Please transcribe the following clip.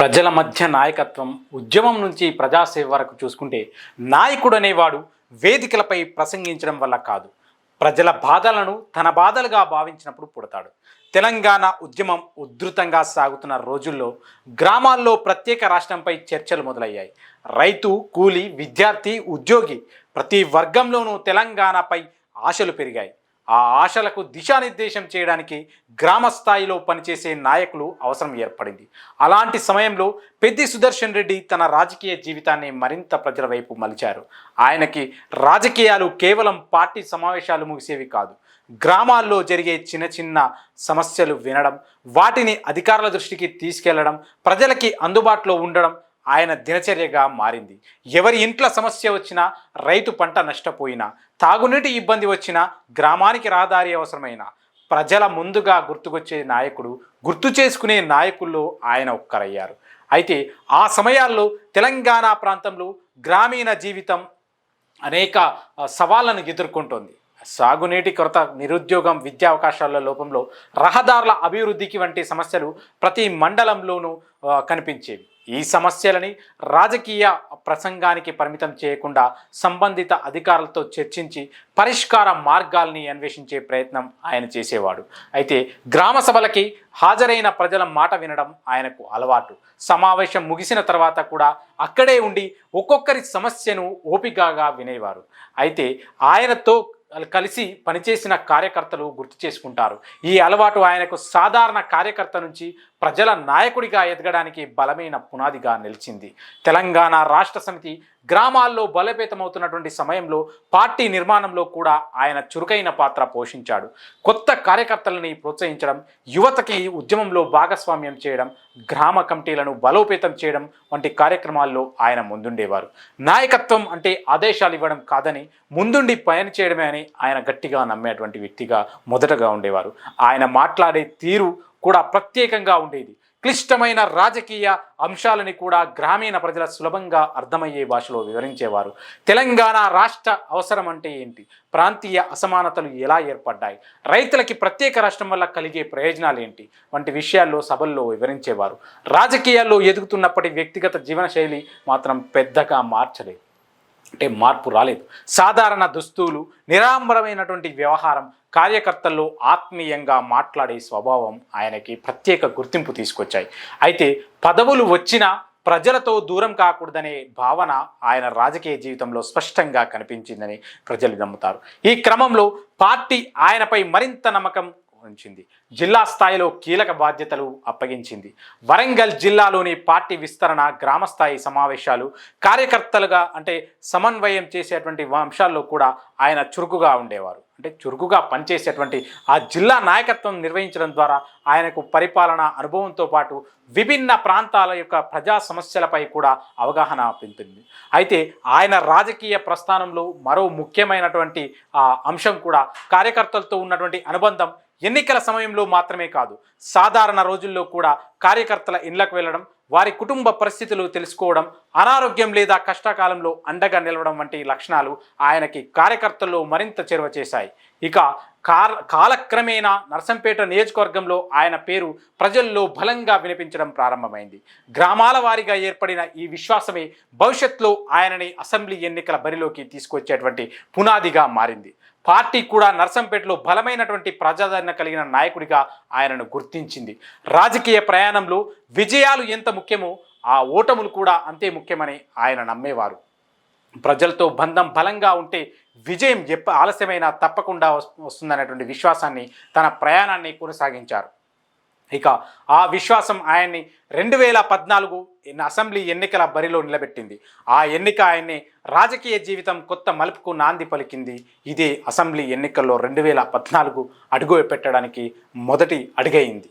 ప్రజల మధ్య నాయకత్వం ఉద్యమం నుంచి ప్రజాసేవ వరకు చూసుకుంటే నాయకుడు అనేవాడు వేదికలపై ప్రసంగించడం వల్ల కాదు, ప్రజల బాధలను తన బాధలుగా భావించినప్పుడు పుడతాడు. తెలంగాణ ఉద్యమం ఉధృతంగా సాగుతున్న రోజుల్లో గ్రామాల్లో ప్రత్యేక రాష్ట్రంపై చర్చలు మొదలయ్యాయి. రైతు, కూలి, విద్యార్థి, ఉద్యోగి ప్రతి వర్గంలోనూ తెలంగాణపై ఆశలు పెరిగాయి. ఆ ఆశలకు దిశానిర్దేశం చేయడానికి గ్రామ స్థాయిలో పనిచేసే నాయకులు అవసరం ఏర్పడింది. అలాంటి సమయంలో పెద్ది సుదర్శన్ రెడ్డి తన రాజకీయ జీవితాన్ని మరింత ప్రజల వైపు మలిచారు. ఆయనకి రాజకీయాలు కేవలం పార్టీ సమావేశాలు ముగిసేవి కాదు, గ్రామాల్లో జరిగే చిన్న చిన్న సమస్యలు వినడం, వాటిని అధికారుల దృష్టికి తీసుకెళ్లడం, ప్రజలకి అందుబాటులో ఉండడం ఆయన దినచర్యగా మారింది. ఎవరి ఇంట్లో సమస్య వచ్చినా, రైతు పంట నష్టపోయినా, తాగునీటి ఇబ్బంది వచ్చినా, గ్రామానికి రహదారి అవసరమైన ప్రజల ముందుగా గుర్తుకొచ్చే నాయకుడు, గుర్తు చేసుకునే నాయకుల్లో ఆయన ఒక్కరయ్యారు. అయితే ఆ సమయాల్లో తెలంగాణ ప్రాంతంలో గ్రామీణ జీవితం అనేక సవాళ్లను ఎదుర్కొంటోంది. సాగునీటి కొరత, నిరుద్యోగం, విద్యా అవకాశాల లోపంలో, రహదారుల అభివృద్ధికి వంటి సమస్యలు ప్రతి మండలంలోనూ కనిపించేవి. ఈ సమస్యలని రాజకీయ ప్రసంగానికి పరిమితం చేయకుండా సంబంధిత అధికారులతో చర్చించి పరిష్కార మార్గాల్ని అన్వేషించే ప్రయత్నం ఆయన చేసేవాడు. అయితే గ్రామ సభలకి హాజరైన ప్రజల మాట వినడం ఆయనకు అలవాటు. సమావేశం ముగిసిన తర్వాత కూడా అక్కడే ఉండి ఒక్కొక్కరి సమస్యను ఓపికగా వినేవారు. అయితే ఆయనతో కలిసి పనిచేసిన కార్యకర్తలు గుర్తు చేసుకుంటారు. ఈ అలవాటు ఆయనకు సాధారణ కార్యకర్త నుంచి ప్రజల నాయకుడిగా ఎదగడానికి బలమైన పునాదిగా నిలిచింది. తెలంగాణ రాష్ట్ర సమితి గ్రామాల్లో బలోపేతమవుతున్నటువంటి సమయంలో పార్టీ నిర్మాణంలో కూడా ఆయన చురుకైన పాత్ర పోషించాడు. కొత్త కార్యకర్తలని ప్రోత్సహించడం, యువతకి ఉద్యమంలో భాగస్వామ్యం చేయడం, గ్రామ కమిటీలను బలోపేతం చేయడం వంటి కార్యక్రమాల్లో ఆయన ముందుండేవారు. నాయకత్వం అంటే ఆదేశాలు ఇవ్వడం కాదని, ముందుండి పని చేయడమే అని ఆయన గట్టిగా నమ్మేటువంటి వ్యక్తిగా మొదటగా ఉండేవారు. ఆయన మాట్లాడే తీరు కూడా ప్రత్యేకంగా ఉండేది. క్లిష్టమైన రాజకీయ అంశాలని కూడా గ్రామీణ ప్రజల సులభంగా అర్థమయ్యే భాషలో వివరించేవారు. తెలంగాణ రాష్ట్ర అవసరం అంటే ఏంటి, ప్రాంతీయ అసమానతలు ఎలా ఏర్పడ్డాయి, రైతులకి ప్రత్యేక రాష్ట్రం వల్ల కలిగే ప్రయోజనాలు ఏంటి వంటి విషయాల్లో సభల్లో వివరించేవారు. రాజకీయాల్లో ఎదుగుతున్నప్పటి వ్యక్తిగత జీవన శైలి మాత్రం పెద్దగా మార్పు రాలేదు. సాధారణ దుస్తులు, నిరాంబరమైనటువంటి వ్యవహారం, కార్యకర్తల్లో ఆత్మీయంగా మాట్లాడే స్వభావం ఆయనకి ప్రత్యేక గుర్తింపు తీసుకొచ్చాయి. అయితే పదవులు వచ్చినా ప్రజలతో దూరం కాకూడదనే భావన ఆయన రాజకీయ జీవితంలో స్పష్టంగా కనిపించిందని ప్రజలు నమ్ముతారు. ఈ క్రమంలో పార్టీ ఆయనపై మరింత నమ్మకం ఉంచింది. జిల్లా స్థాయిలో కీలక బాధ్యతలు అప్పగించింది. వరంగల్ జిల్లాలోని పార్టీ విస్తరణ, గ్రామస్థాయి సమావేశాలు, కార్యకర్తలుగా సమన్వయం చేసేటువంటి అంశాల్లో కూడా ఆయన చురుకుగా ఉండేవారు. చురుకుగా పనిచేసేటువంటి ఆ జిల్లా నాయకత్వం నిర్వహించడం ద్వారా ఆయనకు పరిపాలన అనుభవంతో పాటు విభిన్న ప్రాంతాల యొక్క ప్రజా సమస్యలపై కూడా అవగాహన పెంచింది. అయితే ఆయన రాజకీయ ప్రస్థానంలో మరో ముఖ్యమైనటువంటి అంశం కూడా కార్యకర్తలతో ఉన్నటువంటి అనుబంధం. ఎన్నికల సమయంలో మాత్రమే కాదు, సాధారణ రోజుల్లో కూడా కార్యకర్తల ఇళ్లకు వెళ్ళడం, వారి కుటుంబ పరిస్థితులు తెలుసుకోవడం, అనారోగ్యం లేదా కష్టకాలంలో అండగా నిలవడం వంటి లక్షణాలు ఆయనకి కార్యకర్తల్లో మరింత చేరువ చేశాయి. ఇక కాలక్రమేణా నర్సంపేట నియోజకవర్గంలో ఆయన పేరు ప్రజల్లో బలంగా వినిపించడం ప్రారంభమైంది. గ్రామాల వారీగా ఏర్పడిన ఈ విశ్వాసమే భవిష్యత్తులో ఆయనని అసెంబ్లీ ఎన్నికల బరిలోకి తీసుకొచ్చేటువంటి పునాదిగా మారింది. పార్టీ కూడా నర్సంపేటలో బలమైనటువంటి ప్రజాదరణ కలిగిన నాయకుడిగా ఆయనను గుర్తించింది. రాజకీయ ప్రయాణంలో విజయాలు ఎంత ముఖ్యమో ఆ ఓటములు కూడా అంతే ముఖ్యమని ఆయన నమ్మేవారు. ప్రజలతో బంధం బలంగా ఉంటే విజయం ఆలస్యమైనా తప్పకుండా వస్తుందనేటువంటి విశ్వాసాన్ని తన ప్రయాణాన్ని కొనసాగించారు. ఇక ఆ విశ్వాసం ఆయన్ని 2014 అసెంబ్లీ ఎన్నికల బరిలో నిలబెట్టింది. ఆ ఎన్నిక ఆయన్ని రాజకీయ జీవితం కొత్త మలుపుకు నాంది పలికింది. ఇదే అసెంబ్లీ ఎన్నికల్లో 2014 అడుగు పెట్టడానికి మొదటి అడుగైంది.